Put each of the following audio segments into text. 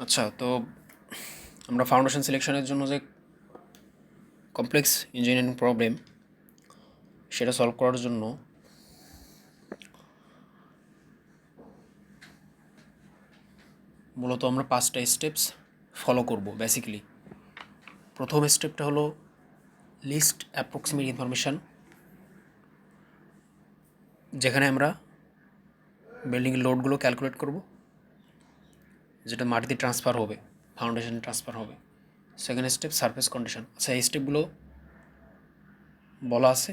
আচ্ছা, তো আমরা ফাউন্ডেশন সিলেকশনের জন্য যে কমপ্লেক্স ইঞ্জিনিয়ারিং প্রবলেম সেটা সলভ করার জন্য মূলত আমরা 5টা স্টেপস ফলো করব বেসিক্যালি। প্রথম স্টেপটা হলো লিস্ট অ্যাপ্রক্সিমেট ইনফরমেশান, যেখানে আমরা বিল্ডিংয়ের লোডগুলো ক্যালকুলেট করব, যেটা মাটিতে ট্রান্সফার হবে, ফাউন্ডেশনে ট্রান্সফার হবে। Second step surface condition. আচ্ছা, এই স্টেপগুলো বলা আছে,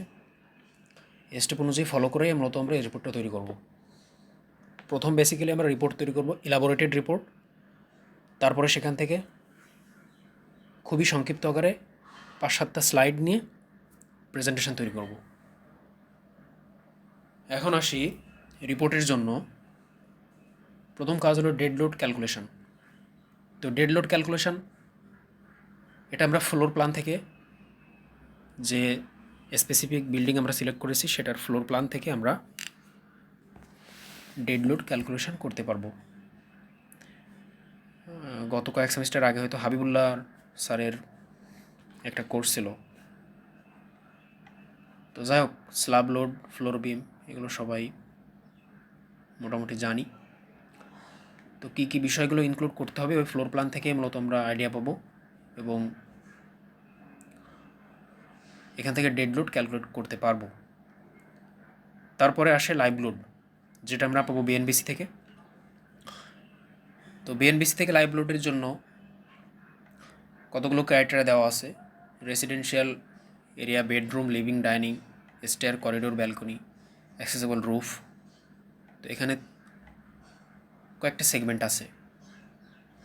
এই স্টেপ অনুযায়ী ফলো করেই মূলত আমরা এই রিপোর্টটা তৈরি করব। প্রথম বেসিক্যালি আমরা রিপোর্ট তৈরি করব, ইলাবোরেটেড রিপোর্ট। তারপরে সেখান থেকে খুবই সংক্ষিপ্ত আকারে 5-7টা স্লাইড নিয়ে প্রেজেন্টেশন তৈরি করব। এখন আসি রিপোর্টের জন্য। প্রথম কাজ হলো ডেড লোড ক্যালকুলেশন। তো ডেড লোড ক্যালকুলেশন এটা আমরা ফ্লোর প্ল্যান থেকে, যে স্পেসিফিক বিল্ডিং আমরা সিলেক্ট করেছি সেটার ফ্লোর প্ল্যান থেকে আমরা ডেড লোড ক্যালকুলেশন করতে পারবো। গত কয়েক সেমিস্টার আগে হয়তো হাবিবুল্লাহ স্যারের একটা কোর্স ছিল। তো যাই হোক, স্ল্যাব লোড, ফ্লোর বিম, এগুলো সবাই মোটামুটি জানি। তো কী কী বিষয়গুলো ইনক্লুড করতে হবে ওই ফ্লোর প্ল্যান থেকে মূলত আমরা আইডিয়া পাবো, এবং এখান থেকে ডেড লোড ক্যালকুলেট করতে পারবো। তারপরে আসে লাইভ লোড, যেটা আমরা পাবো বিএনবিসি থেকে। তো বিএনবিসি থেকে লাইভ লোডের জন্য কতগুলো ক্রাইটেরিয়া দেওয়া আছে: residential area, bedroom, living, dining, stair, corridor, balcony, accessible roof. তো এখানে কয়েকটা সেগমেন্ট আছে।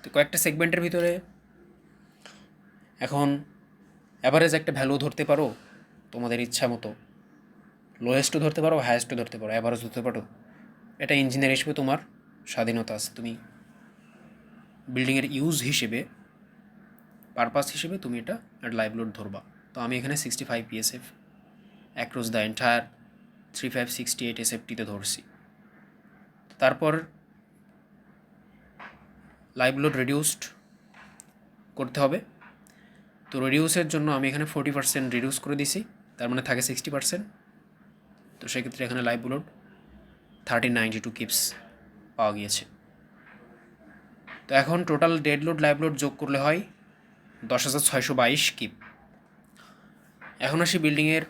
তো কয়েকটা সেগমেন্টের ভিতরে এখন অ্যাভারেজ একটা ভ্যালু ধরতে পারো তোমাদের ইচ্ছা মতো, লোয়েস্টও ধরতে পারো, হায়েস্টও ধরতে পারো, অ্যাভারেজ ধরতে পারো। এটা ইঞ্জিনিয়ার হিসেবে তোমার স্বাধীনতা আছে, তুমি বিল্ডিংয়ের ইউজ হিসেবে, পারপাস হিসেবে তুমি এটা লাইভ লোড ধরবা। তো আমি এখানে 65 PSF অ্যাক্রস দ্য এন্টায়ার 3568 SFTতে ধরছি। তারপর লাইভ লোড রিডিউসড করতে হবে। তো রিডিউসের জন্য আমি এখানে 40% রিডিউস করে দিছি, তার মানে থাকে 60%। তো সেক্ষেত্রে এখানে লাইভ লোড 1392 কিপস পাওয়া গিয়েছে। তো এখন total dead load live load যোগ করলে হয় 10,622 কিপ। এখন আসি বিল্ডিংয়ের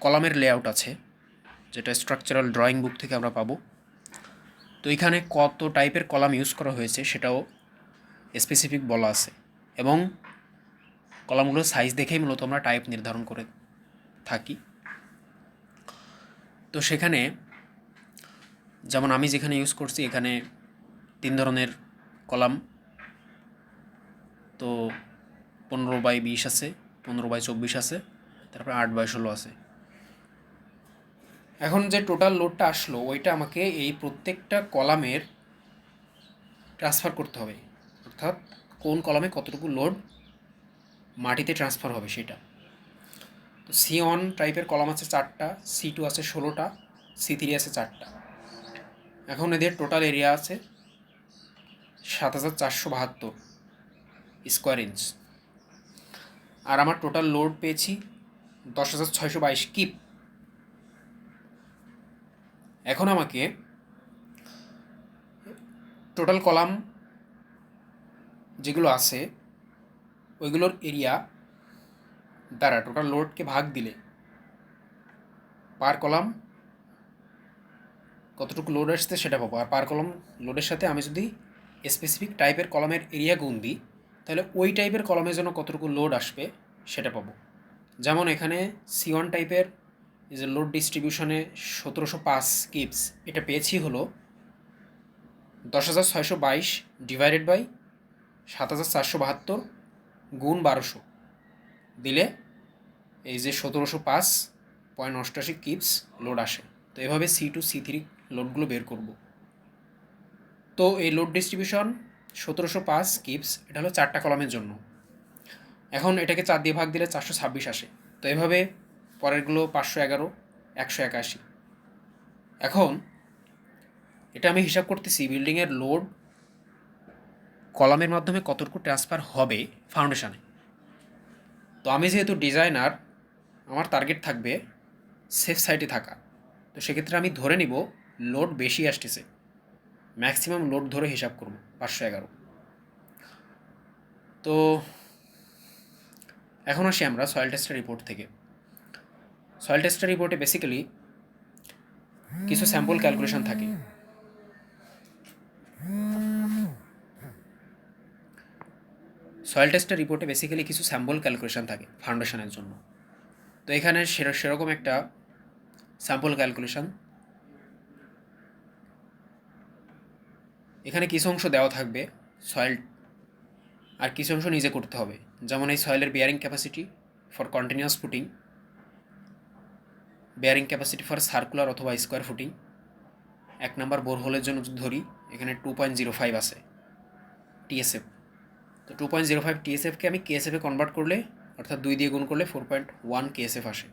কলামের লেআউট আছে, যেটা স্ট্রাকচারাল ড্রয়িং বুক থেকে আমরা পাবো। তো এখানে কত টাইপের কলাম ইউজ করা হয়েছে সেটাও স্পেসিফিক বলা আছে, এবং কলামগুলোর সাইজ দেখেই মূলত আমরা টাইপ নির্ধারণ করে থাকি। তো সেখানে যেমন আমি যেখানে ইউজ করছি, এখানে 3 ধরনের কলাম। তো 15x20 আছে, 15x24 আছে, তারপরে 8x16 আছে। এখন যে টোটাল লোডটা আসলো ওইটা আমাকে এই প্রত্যেকটা কলামের ট্রান্সফার করতে হবে, অর্থাৎ কোন কলামে কতটুকু লোড মাটিতে ট্রান্সফার হবে সেটা। তো C1 টাইপের কলাম আছে 4টা, C2 আছে 16টা, C3 আছে 4টা। এখন এদের টোটাল এরিয়া আছে 7,472 স্কোয়ার ইঞ্চ, আর আমার টোটাল লোড পেয়েছি 10,622 কিপ। এখন আমাকে টোটাল কলাম যেগুলো আছে ওইগুলোর এরিয়া দ্বারা টোটাল লোডকে ভাগ দিলে পার কলাম কতটুকু লোড আসছে সেটা পাবো। আর পার কলাম লোডের সাথে আমি যদি স্পেসিফিক টাইপের কলামের এরিয়া গুণ দিই, তাহলে ওই টাইপের কলামের জন্য কতটুকু লোড আসবে সেটা পাবো। যেমন এখানে C1 টাইপের যে লোড ডিস্ট্রিবিউশনে 1705 কিপস, এটা পেয়েছি হলো 10,622 ডিভাইডেড বাই 7,472 গুণ 1200 দিলে এই যে 1705.88 কিপস লোড আসে। তো এভাবে C2 C3 লোডগুলো বের করব। তো এই লোড ডিস্ট্রিবিউশন 1705 কিপস, এটা হলো 4টা কলামের জন্য। এখন এটাকে 4 দিয়ে ভাগ দিলে 426 আসে। তো এভাবে পরেরগুলো 511, 181। এখন এটা আমি হিসাব করতেছি বিল্ডিংয়ের লোড কলামের মাধ্যমে কতটুকু ট্রান্সফার হবে ফাউন্ডেশনে। তো আমি যেহেতু ডিজাইনার, আমার টার্গেট থাকবে সেফ সাইডে থাকা। তো সেক্ষেত্রে আমি ধরে নিব লোড বেশি আসতেছে, ম্যাক্সিমাম লোড ধরে হিসাব করব 511। তো এখন আসি আমরা সয়েল টেস্টের রিপোর্ট থেকে। সয়েল টেস্টের রিপোর্টে বেসিক্যালি কিছু স্যাম্পল ক্যালকুলেশন থাকে। সয়েল টেস্টের রিপোর্টে বেসিক্যালি কিছু স্যাম্পল ক্যালকুলেশন থাকে ফাউন্ডেশনের জন্য। তো এখানে সেরকম একটা স্যাম্পল ক্যালকুলেশন, এখানে কিছু অংশ দেওয়া থাকবে সয়েল, আর কিছু অংশ নিজে করতে হবে। যেমন এই সয়েলের bearing capacity for continuous footing, bearing capacity for circular অথবা স্কোয়ার ফুটিং। 1 নম্বর বোরহোলের জন্য যদি ধরি, এখানে 2.05 আছে টিএসএফ। তো 2.05 টিএসএফকে আমি কেএসএফে কনভার্ট করলে, অর্থাৎ 2 দিয়ে গুণ করলে 4.1 কেএসএফ আসে।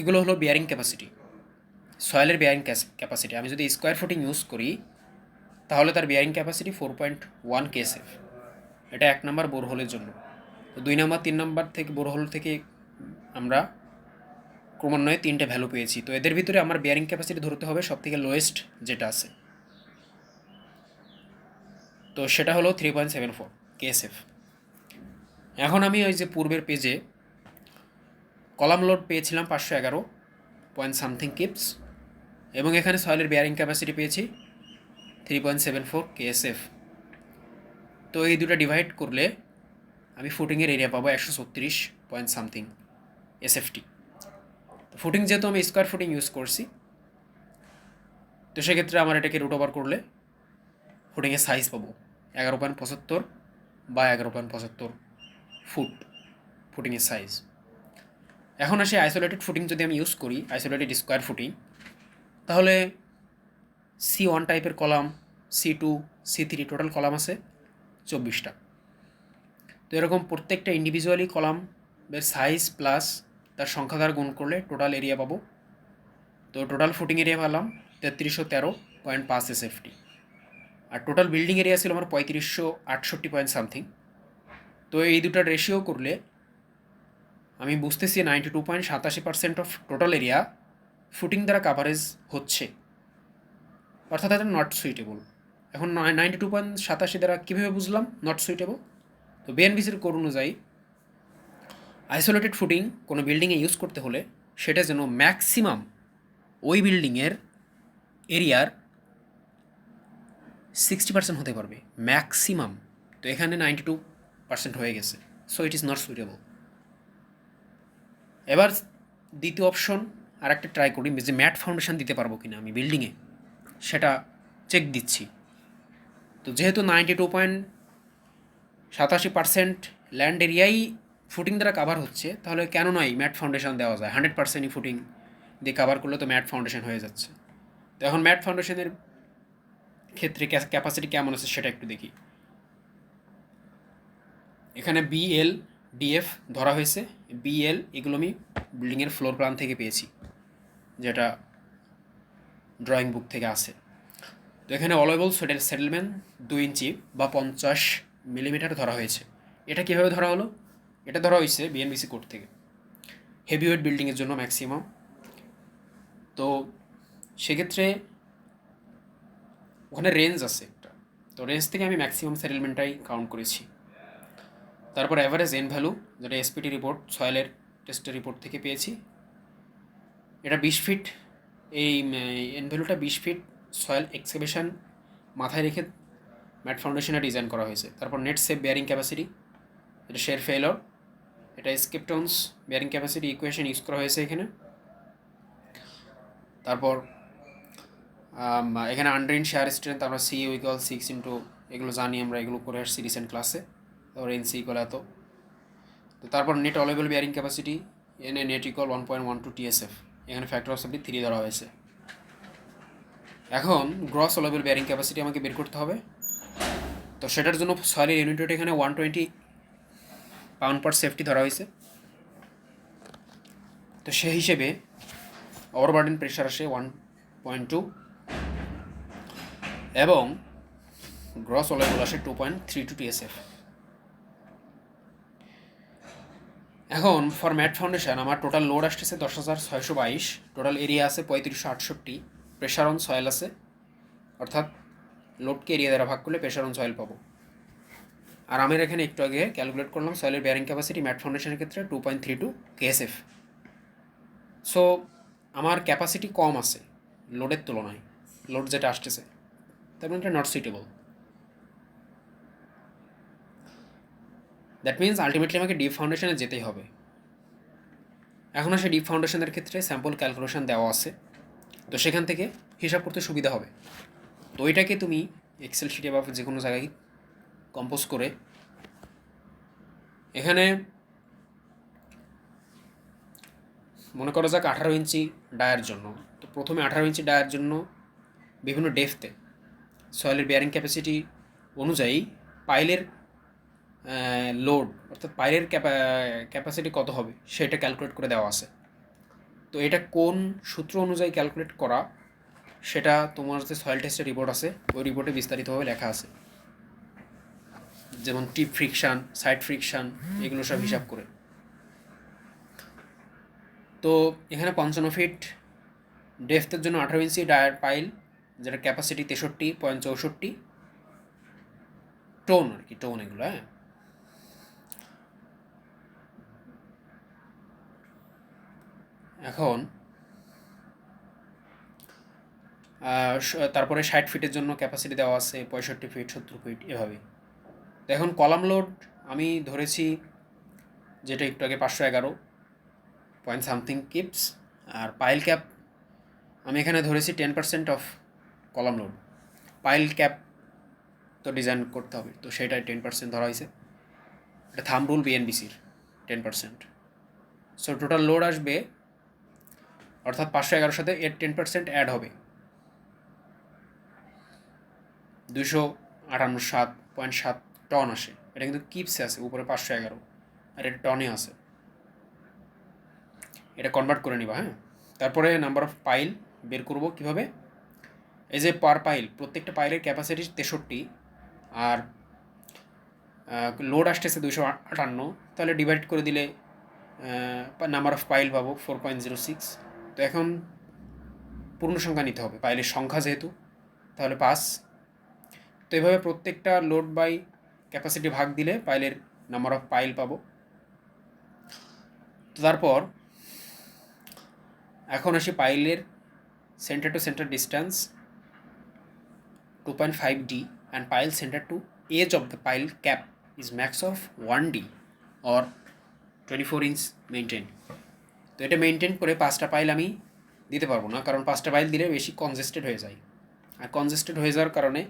এগুলো হলো বিয়ারিং ক্যাপাসিটি, সয়েলের বিয়ারিং ক্যাপাসিটি। আমি যদি স্কোয়ার ফুটিং ইউজ করি তাহলে তার বিয়ারিং ক্যাপাসিটি 4.1 কেএসএফ। এটা 1 নম্বর বোরহোলের জন্য। তো 2 নম্বর 3 নম্বর থেকে বোরহোল থেকে আমরা ক্রমান্বয়ে 3টে ভ্যালু পেয়েছি। তো এদের ভিতরে আমার বিয়ারিং ক্যাপাসিটি ধরতে হবে সবথেকে লোয়েস্ট যেটা আছে, তো সেটা হলো 3.74 কেএসএফ। এখন আমি ওই যে পূর্বের পেজে কলাম লোড পেয়েছিলাম 511 পয়েন্ট সামথিং কিপস, এবং এখানে সয়েলের বিয়ারিং ক্যাপাসিটি পেয়েছি 3.74 কেএসএফ। তো এই দুটো ডিভাইড করলে আমি ফুটিংয়ের এরিয়া পাবো 136 পয়েন্ট সামথিং এসএফটি। ফুটিং যেহেতু আমি স্কোয়ার ফুটিং ইউজ করছি, তো সেক্ষেত্রে আমার এটাকে রুট ওভার করলে ফুটিংয়ের সাইজ পাবো 11.75 বা 11.75 ফুট ফুটিংয়ের সাইজ। এখন আসে আইসোলেটেড ফুটিং যদি আমি ইউজ করি, আইসোলেটেড স্কোয়ার ফুটিং, তাহলে C1 টাইপের column, C2, C3 total column আছে 24টা। তো এরকম প্রত্যেকটা ইন্ডিভিজুয়ালি কলামের সাইজ প্লাস তার সংখ্যা দ্বারা গুণ করলে টোটাল এরিয়া পাবো। তো টোটাল ফুটিং এরিয়া পেলাম 3313.5 এসএফটি, আর টোটাল বিল্ডিং এরিয়া ছিল আমার 3568 পয়েন্ট সামথিং। তো এই দুটার রেশিও করলে আমি বুঝতেছি 92.87% অফ টোটাল এরিয়া ফুটিং দ্বারা কাভারেজ হচ্ছে, অর্থাৎ এটা নট সুইটেবল। এখন 92.87 দ্বারা কীভাবে বুঝলাম নট সুইটেবল? তো বিএনবিসির কোড অনুযায়ী আইসোলেটেড ফুটিং কোনো বিল্ডিংয়ে ইউজ করতে হলে সেটা যেন ম্যাক্সিমাম ওই বিল্ডিংয়ের এরিয়ার 60% হতে পারবে, ম্যাক্সিমাম। তো এখানে 92% হয়ে গেছে, so it is not suitable. এবার দ্বিতীয় অপশন আর একটা ট্রাই করি যে ম্যাট ফাউন্ডেশন দিতে পারবো কিনা আমি বিল্ডিংয়ে, সেটা চেক দিচ্ছি। তো যেহেতু 92.87% ল্যান্ড এরিয়াই ফুটিং দ্বারা কাভার হচ্ছে, তাহলে কেন নয় ম্যাট ফাউন্ডেশন দেওয়া যায়? 100%ই ফুটিং দিয়ে কাভার করলে তো ম্যাট ফাউন্ডেশন হয়ে যাচ্ছে। তো এখন ম্যাট ফাউন্ডেশনের ক্ষেত্রে ক্যাপাসিটি কেমন আছে সেটা একটু দেখি। এখানে বিএল ডিএফ ধরা হয়েছে। বিএল এগুলো আমি বিল্ডিংয়ের ফ্লোর প্ল্যান থেকে পেয়েছি, যেটা ড্রয়িং বুক থেকে আসে। তো এখানে অলওয়েবল সেটেলমেন্ট 2 ইঞ্চি বা 50 মিলিমিটার ধরা হয়েছে। এটা কীভাবে ধরা হলো? এটা ধরা হয়েছে বিএনবিসি কোড থেকে, হেভিওয়েট বিল্ডিংয়ের জন্য ম্যাক্সিমাম। তো সেক্ষেত্রে ওখানে রেঞ্জ আছে একটা, তো রেঞ্জ থেকে আমি ম্যাক্সিমাম সেটেলমেন্টটাই কাউন্ট করেছি। তারপর অ্যাভারেজ এন ভ্যালু, যেটা এসপিটি রিপোর্ট সয়েলের টেস্টের রিপোর্ট থেকে পেয়েছি, এটা 20 ফিট। এই এন ভ্যালুটা 20 ফিট সয়েল এক্সকেভেশন মাথায় রেখে ম্যাট ফাউন্ডেশনে ডিজাইন করা হয়েছে। তারপর নেট সেফ বিয়ারিং ক্যাপাসিটি, এটা শেয়ার ফেলর, এটা স্কেপটনস বিয়ারিং ক্যাপাসিটি ইকুয়েশন ইউজ করা হয়েছে এখানে। তারপর এখানে আন্ডার ইন শেয়ার স্ট্রেংথ আমরা সি ইকুয়াল 6 এগুলো জানি আমরা, এগুলো করে আসছি রিসেন্ট ক্লাসে। তারপর এনসি ইকুয়াল এত। তো তারপর net allowable bearing capacity N net equal 1.12 TSF, এখানে ফ্যাক্টর অফ সেফটি 3 ধরা হয়েছে। এখন গ্রস অলওয়েবল বিয়ারিং ক্যাপাসিটি আমাকে বের করতে হবে। তো সেটার জন্য সয়েলের ইউনিট ওয়েট এখানে 120 পাউন্ড পার সেফটি ধরা হয়েছে। তো সেই হিসেবে ওভারবার্ডেন প্রেশার আসে 1.2, এবং গ্রস ওয়ালেবল আসে 2.32 TSF। এখন ফর ম্যাট ফাউন্ডেশন আমার টোটাল লোড আসতেছে 10,622, টোটাল এরিয়া আছে 3568, প্রেশার অন সয়েল আছে, অর্থাৎ লোডকে এরিয়া দ্বারা ভাগ করলে প্রেশার অন সয়েল পাবো। আর আমার এখানে একটু আগে ক্যালকুলেট করলাম সয়েলের ব্যারিং ক্যাপাসিটি ম্যাট ফাউন্ডেশনের ক্ষেত্রে 2.32 KSF। সো আমার ক্যাপাসিটি কম আছে লোডের তুলনায়, লোড যেটা আসতেছে, তার মানে এটা not suitable. That means ultimately আমাকে ডিপ ফাউন্ডেশনে যেতেই হবে। এখন আসে ডিপ ফাউন্ডেশনের ক্ষেত্রে স্যাম্পল ক্যালকুলেশন দেওয়া আছে, তো সেখান থেকে হিসাব করতে সুবিধা হবে। তো ওইটাকে তুমি এক্সেল শিটে বা যে কোনো জায়গায় কম্পোজ করে এখানে মনে করো যাক 18 ইঞ্চি ডায়ার জন্য, তো প্রথমে 18 ইঞ্চি ডায়ার জন্য বিভিন্ন ডেপথে সয়েলের বেয়ারিং ক্যাপাসিটি অনুযায়ী পাইলের লোড অর্থাৎ পাইলের ক্যাপাসিটি কত হবে সেটা ক্যালকুলেট করে দেওয়া আছে। তো এটা কোন সূত্র অনুযায়ী ক্যালকুলেট করা সেটা তোমার যে সয়েল টেস্টের রিপোর্ট আছে ওই রিপোর্টে বিস্তারিতভাবে লেখা আছে, যেমন টিপ ফ্রিকশান, সাইড ফ্রিকশান, এগুলো সব হিসাব করে। তো এখানে 55 ফিট ডেপথের জন্য 18 ইঞ্চি ডায়ার পাইল, যেটা ক্যাপাসিটি 63.64 টোন আর কি, টোন এগুলো। হ্যাঁ, এখন তারপরে 60 ফিটের জন্য ক্যাপাসিটি দেওয়া আছে 65 ফিট, 70 ফিট, এভাবে। তো এখন কলাম লোড আমি ধরেছি যেটা একটু আগে 511 পয়েন্ট সামথিং কিপস, আর পাইল ক্যাপ আমি এখানে ধরেছি 10% অফ কলাম লোড। পাইল ক্যাপ তো ডিজাইন করতে হবে, তো সেটাই 10% ধরা হয়েছে, এটা থাম্ব রুল বিএনবিসির 10%। সো টোটাল লোড আসবে, অর্থাৎ 511 সাথে এর 10% অ্যাড হবে, 258.7 টন আসে। এটা কিন্তু কিপসে আছে, উপরে 511, আর এটা টনে আছে। এটা কনভার্ট করে নিবা। হ্যাঁ, তারপরে নাম্বার অফ পাইল বের করব কিভাবে। এই যে পার পাইল, প্রত্যেকটা পাইলের ক্যাপাসিটি 63 আর লোড আসতেছে 258, তাহলে ডিভাইড করে দিলে নাম্বার অফ পাইল পাবো 4.06। তো এখন পূর্ণ সংখ্যা নিতে হবে, পাইলের সংখ্যা যেহেতু, তাহলে 5। তো এভাবে প্রত্যেকটা লোড বাই ক্যাপাসিটি ভাগ দিলে পাইলের নাম্বার অফ পাইল পাবো। তো তারপর এখন আসি পাইলের centre to centre distance 2.5D and pile center to edge of the pile cap is max of 1D or 24 inch maintain। তো এটা মেনটেন করে 5টা পাইল আমি দিতে পারবো না, কারণ 5টা পাইল দিলে বেশি কনজেস্টেড হয়ে যায়, আর কনজেস্টেড হয়ে যাওয়ার কারণে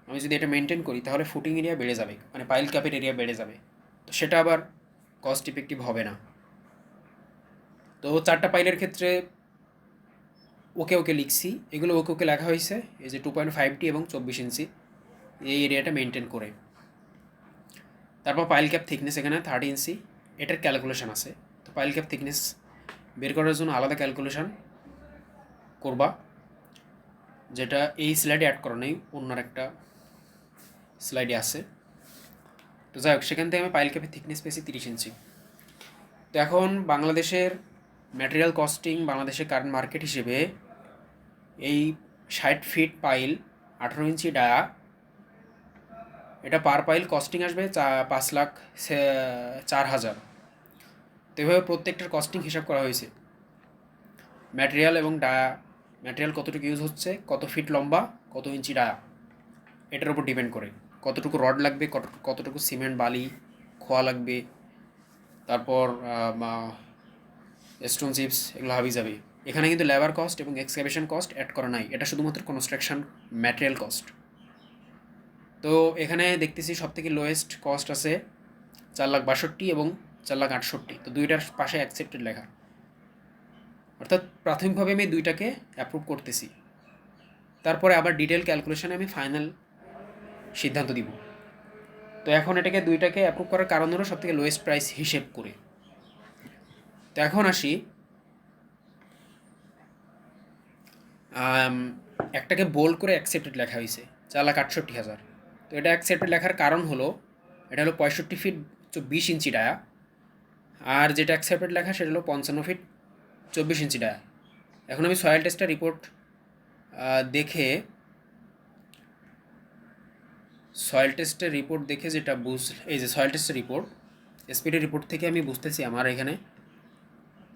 আমি যদি এটা মেনটেন করি তাহলে ফুটিং এরিয়া বেড়ে যাবে, মানে পাইল ক্যাপের এরিয়া বেড়ে যাবে, তো সেটা আবার কস্ট ইফেক্টিভ হবে না। তো 4টা পাইলের ক্ষেত্রে ওকে ওকে লিখছি, এগুলো ওকে ওকে লেখা হয়েছে এই যে 2.5D এবং 24 ইঞ্চি এই এরিয়াটা মেনটেন করে। তারপর পাইল ক্যাপ থিকনেস এখানে 30 ইঞ্চি, এটার ক্যালকুলেশন আছে। তো পাইল ক্যাপ থিকনেস বের করার জন্য আলাদা ক্যালকুলেশন করবা, যেটা এই স্লাইডে অ্যাড করা নেই, অন্য একটা স্লাইডে আছে। তো যাই হোক, সেখান থেকে আমি পাইল ক্যাপের থিকনেস পেয়েছি 30 ইঞ্চি। তো এখন বাংলাদেশের ম্যাটেরিয়াল কস্টিং, বাংলাদেশের কারেন্ট মার্কেট হিসেবে এই 60 ফিট পাইল 18 ইঞ্চি ডায়া, এটা পার পাইল কস্টিং আসবে 5,04,000। তো এভাবে প্রত্যেকটার কস্টিং হিসাব করা হয়েছে, ম্যাটেরিয়াল এবং ডায়া, ম্যাটেরিয়াল কতটুকু ইউজ হচ্ছে, কত ফিট লম্বা, কত ইঞ্চি ডায়া, এটার উপর ডিপেন্ড করে কতটুকু রড লাগবে, কতটুকু সিমেন্ট বালি খোয়া লাগবে, তারপর স্টোন চিপস, এগুলো হাবি যাবে। এখানে কিন্তু লেবার কস্ট এবং এক্সকাভেশন কস্ট অ্যাড করা নাই, এটা শুধুমাত্র কনস্ট্রাকশন ম্যাটেরিয়াল কস্ট। তো এখানে দেখতেছি সবথেকে লোয়েস্ট কস্ট আছে 4,62,000 এবং 4,68,000। তো দুইটার পাশে অ্যাকসেপ্টেড লেখা, অর্থাৎ প্রাথমিকভাবে আমি দুইটাকে অ্যাপ্রুভ করতেছি, তারপরে আবার ডিটেল ক্যালকুলেশনে আমি ফাইনাল সিদ্ধান্ত দিব। তো এখন এটাকে দুইটাকে অ্যাপ্রুভ করার কারণ হলো সবথেকে লোয়েস্ট প্রাইস হিসেব করে। তো এখন আসি, একটাকে বোল্ড করে অ্যাকসেপ্টেড লেখা হয়েছে 4,68,000, তো এটা অ্যাকসেপ্টেড লেখার কারণ হলো এটা হলো 65 ফিট 20 ইঞ্চি ডায়া, আর যেটা অ্যাকসেপ্টেড লেখা সেটা হলো 55 ফিট 24 ইঞ্চি ডায়া। এখন আমি সয়েল টেস্টের রিপোর্ট দেখে যেটা এই যে সয়েল টেস্টের রিপোর্ট, এসপিডি রিপোর্ট থেকে আমি বুঝতেছি আমার এখানে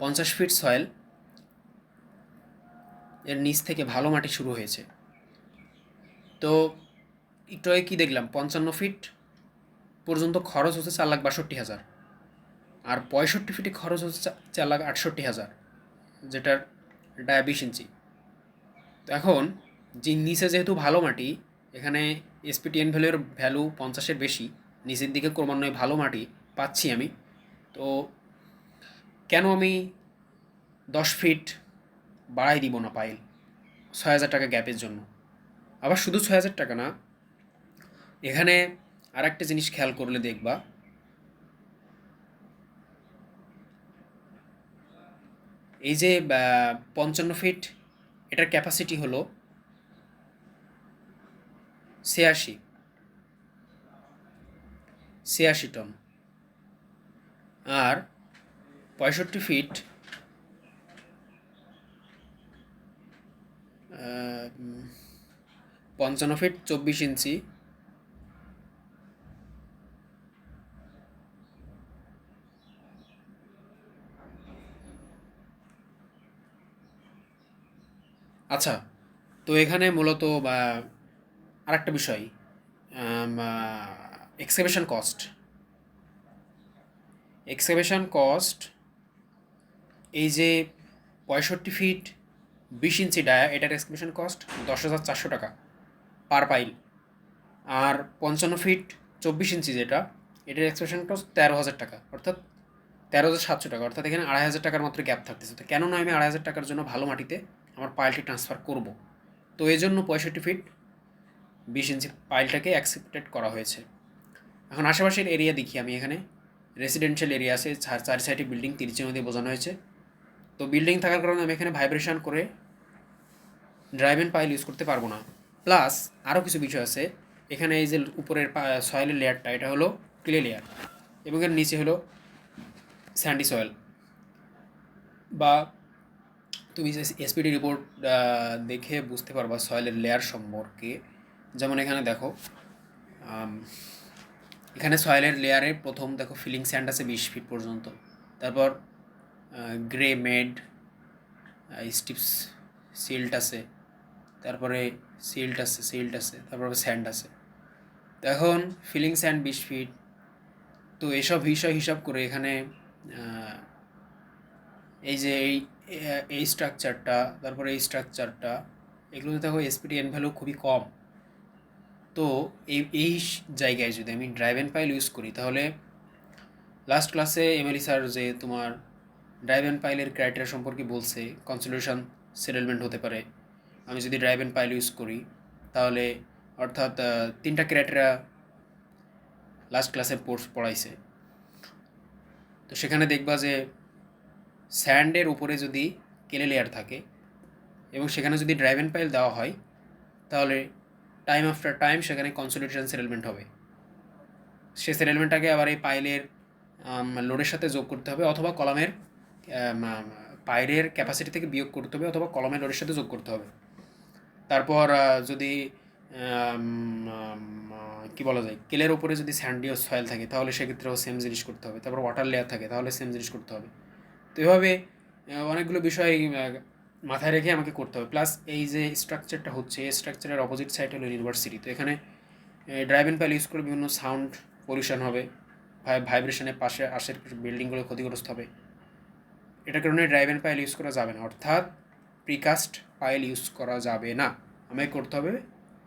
50 ফিট সয়েল এর নিচ থেকে ভালো মাটি শুরু হয়েছে। তো একটু আগে কী দেখলাম, 55 ফিট পর্যন্ত খরচ হচ্ছে 4,62,000, আর 65 ফিটে খরচ হচ্ছে 4,68,000, যেটার ডায়া 20 ইঞ্চি। তো এখন যে নিচে যেহেতু ভালো মাটি, এখানে এসপিটিএন ভ্যালু 50-এর বেশি, নিচের দিকে ক্রমান্বয়ে ভালো মাটি পাচ্ছি আমি। তো কেন আমি 10 ফিট বাড়াই দিব না পাইল 6,000 টাকা গ্যাপের জন্য? আবার শুধু 6,000 টাকা না, এখানে আর একটা জিনিস খেয়াল করলে দেখবা, এই যে 55 ফিট এটার ক্যাপাসিটি হলো 86 টন, আর 65 ফিট 55 ফিট 24 ইঞ্চি, আচ্ছা। তো এখানে মূলত আরেকটা বিষয়, এক্সকাভেশন কস্ট, এই যে 65 ফিট 20 ইঞ্চি ডায়া, এটার এক্সকাভেশন কস্ট 10,400 টাকা পার পাইল, আর 55 ফিট 24 ইঞ্চি যেটা, এটার এক্সকাভেশন কস্ট 13,000 টাকা, অর্থাৎ 13,700 টাকা, অর্থাৎ এখানে 2,500 টাকার মাত্র গ্যাপ থাকতেছে। তো কেন না আমি 2,500 টাকার জন্য ভালো মাটিতে আমার পাইলটি ট্রান্সফার করব? তো এই জন্য 65 ফিট 20 ইঞ্চি পাইলটাকে অ্যাকসেপ্টেড করা হয়েছে। এখন আশেপাশের এরিয়া দেখি আমি, এখানে রেসিডেন্সিয়াল এরিয়া আছে, 4 সাইডে বিল্ডিং 30 মধ্যে বোঝানো হয়েছে। তো বিল্ডিং থাকার কারণে আমি এখানে ভাইব্রেশন করে ড্রাইভ অ্যান্ড পাইল ইউজ করতে পারবো না। প্লাস আরও কিছু বিষয় আছে, এখানে এই যে উপরের সয়েলের লেয়ারটা, এটা হলো ক্লে লেয়ার, এবং এর নিচে হলো স্যান্ডি সয়েল। বা তুমি যে এসপিডি রিপোর্ট দেখে বুঝতে পারবা সয়েলের লেয়ার সম্পর্কে। যেমন এখানে দেখো, এখানে সয়েলের লেয়ারে প্রথম দেখো ফিলিং স্যান্ড আছে 20 ফিট পর্যন্ত, তারপর গ্রে মেড স্টিপস সিল্ট আছে, তারপরে সিল্ট আছে, তারপরে স্যান্ড আছে। তো এখন ফিলিং স্যান্ড 20 ফিট। তো এসব হিসাব করে এখানে এই যে এই স্ট্রাকচারটা, তারপরে এই স্ট্রাকচারটা, এগুলোতে দেখো এসপিটিএন ভ্যালু খুবই কম। তো এই জায়গায় যদি আমি ড্রাইভ অ্যান্ড পাইল ইউজ করি, তাহলে লাস্ট ক্লাসে এমএলই স্যার যে তোমার ড্রাইভ অ্যান্ড পাইলের ক্রাইটেরিয়া সম্পর্কে বলছে, কনসোলিডেশন সেটেলমেন্ট হতে পারে আমি যদি ড্রাইভ অ্যান্ড পাইল ইউজ করি, তাহলে অর্থাৎ 3টা ক্রাইটেরিয়া লাস্ট ক্লাসে পড়াইছে। তো সেখানে দেখবা যে স্যান্ডের উপরে যদি কেলে লেয়ার থাকে এবং সেখানে যদি ড্রাইভ অ্যান্ড পাইল দেওয়া হয়, তাহলে টাইম আফটার টাইম সেখানে কনসোলিডেশন সেটেলমেন্ট হবে। সে সেটেলমেন্টটাকে আবার এই পাইলের লোডের সাথে যোগ করতে হবে, অথবা কলামের পাইলের ক্যাপাসিটি থেকে বিয়োগ করতে হবে, অথবা কলামের লোডের সাথে যোগ করতে হবে। তারপর যদি কি বলা যায়, কেলের উপরে যদি স্যান্ডি সয়েল থাকে, তাহলে সেক্ষেত্রেও সেম জিনিস করতে হবে। তারপর ওয়াটার লেয়ার থাকে, তাহলে সেম জিনিস করতে হবে। তো এভাবে অনেকগুলো বিষয় মাথায় রেখে আমাকে করতে হবে। প্লাস এই যে স্ট্রাকচারটা হচ্ছে, এই স্ট্রাকচারের অপোজিট সাইড হলো ইউনিভার্সিটি। তো এখানে ড্রাইভ অ্যান্ড পাইল ইউজ করে বিভিন্ন সাউন্ড পলিউশন হবে, ভাইব্রেশনের পাশে আশের বিল্ডিংগুলো ক্ষতিগ্রস্ত হবে। এটার কারণে ড্রাইভ অ্যান্ড পাইল ইউজ করা যাবে না, অর্থাৎ প্রিকাস্ট পাইল ইউজ করা যাবে না, আমাকে করতে হবে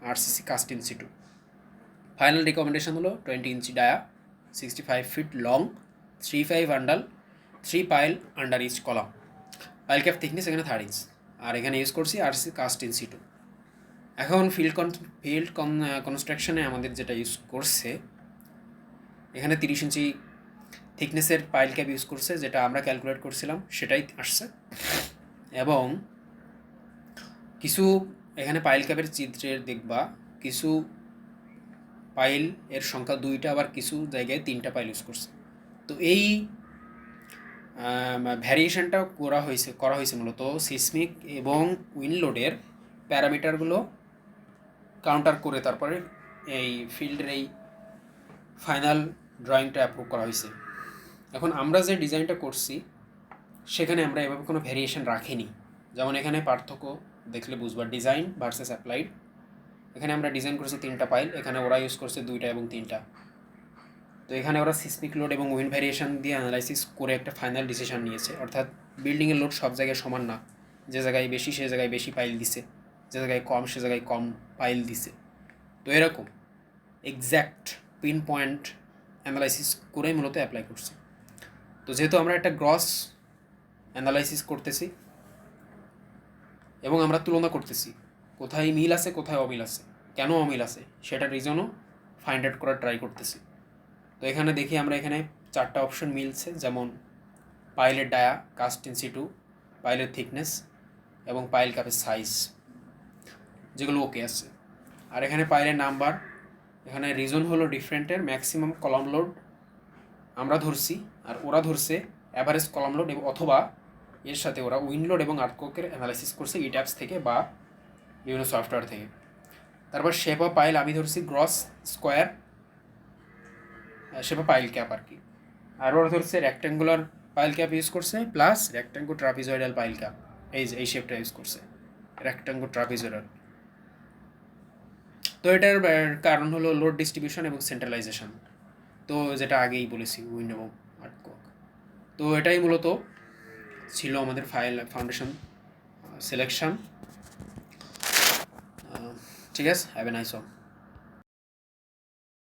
RCC cast in situ. Final recommendation হলো 20 ইঞ্চি ডায়া, 65 ফিট লং, 3/5 আন্ডাল, 3 pile under each column. Pile cap thickness এখানে 3 ইঞ্চ, আর এখানে ইউজ করছি আরসিসি কাস্ট ইন সিটু। এখন ফিল্ড কনস্ট্রাকশনে আমাদের যেটা ইউজ করছে, এখানে 30 ইঞ্চি থিকনেসের পাইল ক্যাপ ইউজ করছে, যেটা আমরা ক্যালকুলেট করছিলাম সেটাই আসছে। এবং কিছু এখানে পাইল ক্যাপের চিত্রের দেখবা কিছু পাইল এর সংখ্যা 2টা, আবার কিছু জায়গায় 3টা পাইল ইউজ করছে। তো এই ভ্যারিয়েশনটা করা হয়েছে মূলত সিসমিক এবং উইন্ড লোডের প্যারামিটারগুলো কাউন্টার করে তারপরে এই ফিল্ডের এই ফাইনাল ড্রয়িংটা অ্যাপ্রুভ করা হয়েছে। এখন আমরা যে ডিজাইনটা করছি সেখানে আমরা এভাবে কোনো ভ্যারিয়েশন রাখিনি। যেমন এখানে পার্থক্য দেখলে বুঝবা, ডিজাইন ভার্সেস অ্যাপ্লাইড। এখানে আমরা ডিজাইন করেছি 3টা পাইল, এখানে ওরা ইউজ করছে 2টা এবং 3টা। তো এখানে ওরা সিসমিক লোড এবং উইন্ড ভ্যারিয়েশন দিয়ে অ্যানালাইসিস করে একটা ফাইনাল ডিসিশন নিয়েছে। অর্থাৎ বিল্ডিংয়ের লোড সব জায়গায় সমান না, যে জায়গায় বেশি সে জায়গায় বেশি পাইল দিছে, যে জায়গায় কম সে জায়গায় কম পাইল দিছে। তো এরকম এক্স্যাক্ট পিন পয়েন্ট অ্যানালাইসিস করেই মূলত অ্যাপ্লাই করছে। তো যেহেতু আমরা একটা গ্রস অ্যানালাইসিস করতেছি এবং আমরা তুলনা করতেছি কোথায় মিল আছে কোথায় অমিল আছে, কেন অমিল আছে সেটার রিজনও ফাইন্ড আউট করার ট্রাই করতেছি। তো এখানে দেখি আমরা এখানে 4টা অপশন মিলছে, যেমন পাইলের ডায়া, কাস্ট ইন সিটু, পাইলের থিকনেস এবং পাইল ক্যাপের সাইজ, যেগুলো ওকে আছে। আর এখানে পাইলের নাম্বার, এখানে রিজন হলো ডিফারেন্টের ম্যাক্সিমাম কলাম লোড আমরা ধরছি, আর ওরা ধরছে অ্যাভারেজ কলাম লোড, এবং অথবা এর সাথে ওরা উইন্ড লোড এবং আর্থকোকের অ্যানালাইসিস করছে ইট্যাপস থেকে বা বিভিন্ন সফটওয়্যার থেকে। তারপর শেপ অফ পাইল আমি ধরছি gross square shape of pile cap আর কি, আর ওরা ধরছে রেক্ট্যাঙ্গুলার পাইল ক্যাপ ইউজ করছে plus rectangle trapezoidal pile cap, এই শেপটা ইউজ করছে রেক্ট্যাঙ্গো ট্রাপিজয়েডাল। তো এটার কারণ হলো লোড ডিস্ট্রিবিউশন এবং সেন্ট্রালাইজেশন, তো যেটা আগেই বলেছি উইন্ড এবং আর্থকোক। তো এটাই মূলত ছিল আমাদের ফাউন্ডেশন সিলেকশন। ঠিক আছে, হ্যাভ এ নাইস ওয়ান।